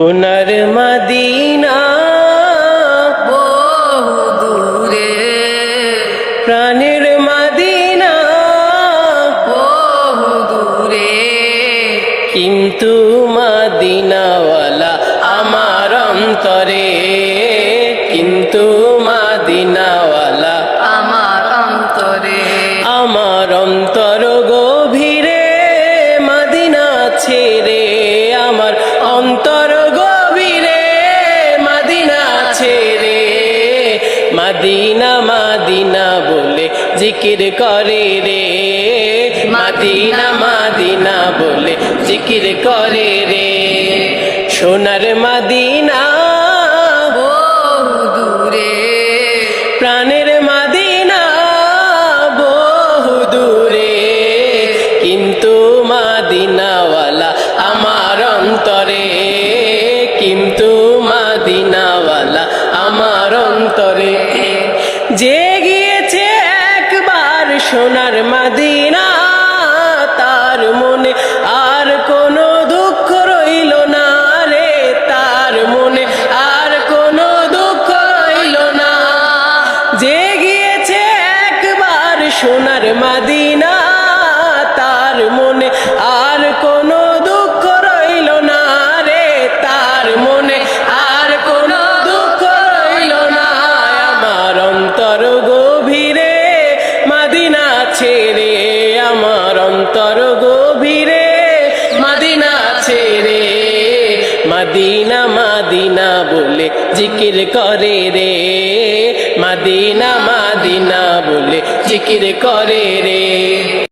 সোনার মদিনা বহু দূরে, প্রাণের মদিনা বহু দূরে, কিন্তু মদিনাওয়ালা আমার অন্তরে, কিন্তু মদিনাওয়ালা আমার অন্তরে। আমার অন্তর গভীরে মদিনা ছেড়ে, আমার অন্তর গভীরে মদিনা ছেড়ে, মদিনা মদিনা বলে জিকির করে রে, মদিনা মদিনা বলে জিকির করে রে। সোনার মদিনা বহু দূরে, প্রাণের মদিনা বহু দূরে, কিন্তু মদিনাওয়ালা আমার অন্তরে, কিন্তু মদিনাওয়ালা আমার অন্তরে। যে গিয়েছে একবার সোনার মদিনা, তার মনে আর কোনো দুঃখ রইল না রে, তার মনে আর কোনো দুঃখ রইল না। যে গিয়েছে একবার সোনার মদিনা, তার মনে আর কোনো দুঃখ রইল না রে, তার মনে আর কোনো দুঃখ রইল না। আমার অন্তর গভীরে মদিনা ছেড়ে, আমার অন্তর গভীরে মদিনা ছেড়ে, মদিনা মদিনা বলে জিকির করে রে, মদিনা মদিনা বলে জিকির করে রে।